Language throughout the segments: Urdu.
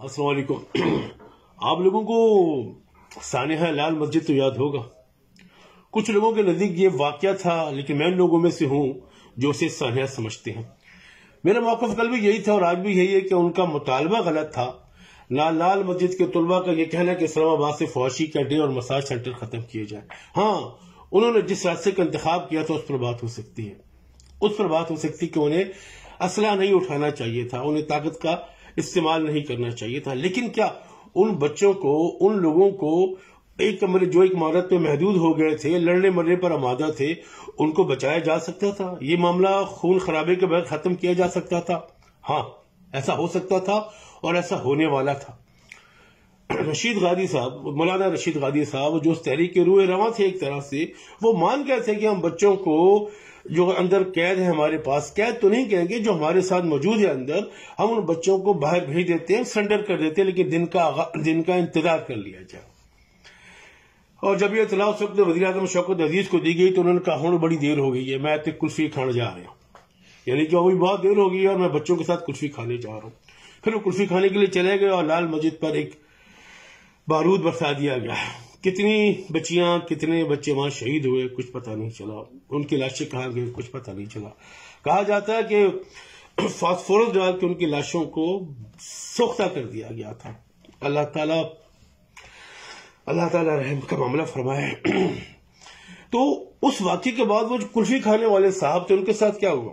السلام علیکم۔ آپ لوگوں کو سانحہ لال مسجد تو یاد ہوگا۔ کچھ لوگوں کے نزدیک یہ واقعہ تھا، لیکن میں ان لوگوں میں سے ہوں جو اسے سانحہ سمجھتے ہیں۔ میرا موقف کل بھی یہی تھا اور آج بھی یہی ہے کہ ان کا مطالبہ غلط تھا۔ لال مسجد کے طلباء کا یہ کہنا کہ اسلام آباد سے فواشی کا ڈے اور مساج سینٹر ختم کیے جائے۔ ہاں، انہوں نے جس راستے کا انتخاب کیا تھا اس پر بات ہو سکتی ہے، اس پر بات ہو سکتی کہ انہیں اسلحہ نہیں اٹھانا چاہیے تھا، انہیں طاقت کا استعمال نہیں کرنا چاہیے تھا۔ لیکن کیا ان بچوں کو، ان لوگوں کو ایک کمرے جو ایک عمارت میں محدود ہو گئے تھے، لڑنے مرنے پر آمادہ تھے، ان کو بچایا جا سکتا تھا؟ یہ معاملہ خون خرابے کے بغیر ختم کیا جا سکتا تھا؟ ہاں، ایسا ہو سکتا تھا اور ایسا ہونے والا تھا۔ رشید غازی صاحب، مولانا رشید غازی صاحب، جو اس تحریک کے روح رواں تھے ایک طرح سے، وہ مان گئے تھے کہ ہم بچوں کو جو اندر قید ہے، ہمارے پاس قید تو نہیں کہیں گے، جو ہمارے ساتھ موجود ہے اندر، ہم ان بچوں کو باہر بھیج دیتے ہیں، سرنڈر کر دیتے ہیں، لیکن دن کا انتظار کر لیا جائے۔ اور جب یہ اطلاع اس وقت وزیر اعظم شوکت عزیز کو دی گئی تو انہوں نے کہا ہوں بڑی دیر ہو گئی ہے، میں کلفی کھانے جا رہا ہوں، یعنی کہ ابھی بہت دیر ہو گئی ہے اور میں بچوں کے ساتھ کلفی کھانے جا رہا ہوں۔ پھر وہ کلفی کھانے کے لیے چلے گئے اور لال مسجد پر ایک بارود برسا دیا گیا۔ کتنی بچیاں، کتنے بچے وہاں شہید ہوئے کچھ پتہ نہیں چلا، ان کی لاشیں کہاں گئی کچھ پتہ نہیں چلا۔ کہا جاتا ہے کہ فاسفورس ڈال کے ان کی لاشوں کو سوختہ کر دیا گیا تھا۔ اللہ تعالیٰ رحم کا معاملہ فرمائے۔ تو اس واقعے کے بعد وہ جو کلفی کھانے والے صاحب تھے، ان کے ساتھ کیا ہوا؟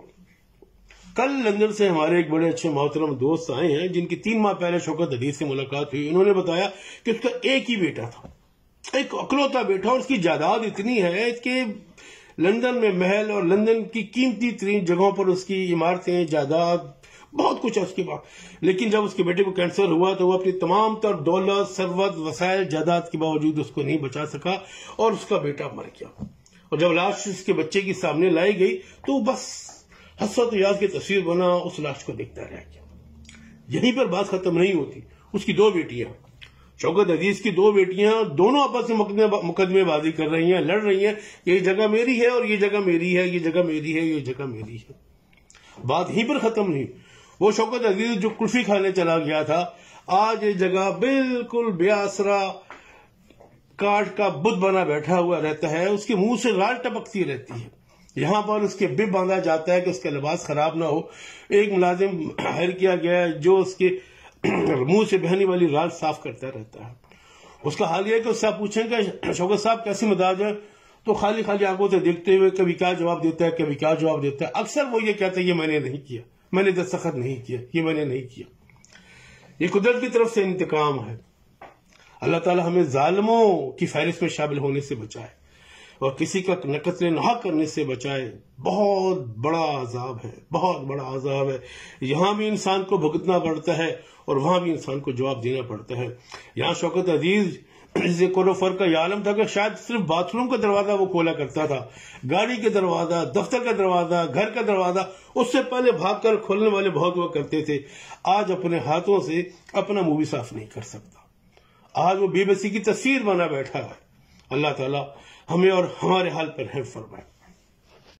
کل لندن سے ہمارے ایک بڑے اچھے محترم دوست آئے ہیں جن کی 3 ماہ پہلے شوکت عزیز سے ملاقات ہوئی۔ انہوں نے بتایا کہ اس کا ایک ہی بیٹا تھا، ایک اکلوتا بیٹا، اور اس کی جائیداد اتنی ہے کہ لندن میں محل اور لندن کی قیمتی ترین جگہوں پر اس کی عمارتیں، جائیداد، بہت کچھ ہے اس کے بعد۔ لیکن جب اس کے بیٹے کو کینسر ہوا تو وہ اپنی تمام تر دولت، ثروت، وسائل، جائیداد کے باوجود اس کو نہیں بچا سکا اور اس کا بیٹا مر گیا۔ اور جب لاش اس کے بچے کی سامنے لائی گئی تو بس حسرت و یاس کی تصویر بنا، اس لاش کو دیکھتا رہ گیا۔ یہیں پر بات ختم نہیں ہوتی۔ اس کی 2 بیٹیاں، شوکت عزیز کی 2 بیٹیاں، دونوں آپس میں مقدمے بازی کر رہی ہیں، لڑ رہی ہیں، یہ جگہ میری ہے اور یہ جگہ میری ہے، یہ جگہ میری ہے، یہ جگہ میری ہے۔ بات یہیں پر ختم نہیں۔ وہ شوکت عزیز جو کلفی کھانے چلا گیا تھا، آج یہ جگہ بالکل بے آسرا کاٹ کا بت بنا بیٹھا ہوا رہتا ہے، اس کے منہ سے غال ٹپکتی رہتی ہے۔ یہاں پر اس کے بب باندھا جاتا ہے کہ اس کا لباس خراب نہ ہو۔ ایک ملازم ہائر کیا گیا ہے جو اس کے منہ سے بہنے والی غال صاف کرتا رہتا ہے۔ اس کا حال یہ ہے کہ اس سے آپ پوچھیں کہ شوکت صاحب کیسی مزاج ہے، تو خالی آنکھوں سے دیکھتے ہوئے کبھی کیا جواب دیتا ہے، کبھی کیا جواب دیتا ہے۔ اکثر وہ یہ کہتا ہے یہ میں نے نہیں کیا، میں نے دستخط نہیں کیا، یہ میں نے نہیں کیا۔ یہ قدرت کی طرف سے انتقام ہے۔ اللہ تعالی ہمیں ظالموں کی فہرست میں شامل ہونے سے بچائے اور کسی کا قتل ناحق کرنے سے بچائے۔ بہت بڑا عذاب ہے، بہت بڑا عذاب ہے۔ یہاں بھی انسان کو بھگتنا پڑتا ہے اور وہاں بھی انسان کو جواب دینا پڑتا ہے۔ یہاں شوکت عزیز سے کلوفر کا یہ عالم تھا کہ شاید صرف باتھ روم کا دروازہ وہ کھولا کرتا تھا، گاڑی کے دروازہ، دفتر کا دروازہ، گھر کا دروازہ اس سے پہلے بھاگ کر کھولنے والے بہت ہوا کرتے تھے۔ آج اپنے ہاتھوں سے اپنا منہ بھی صاف نہیں کر سکتا۔ آج وہ بے بسی کی تصویر بنا بیٹھا ہے۔ اللہ تعالیٰ ہمیں اور ہمارے حال پر رحم فرمائے۔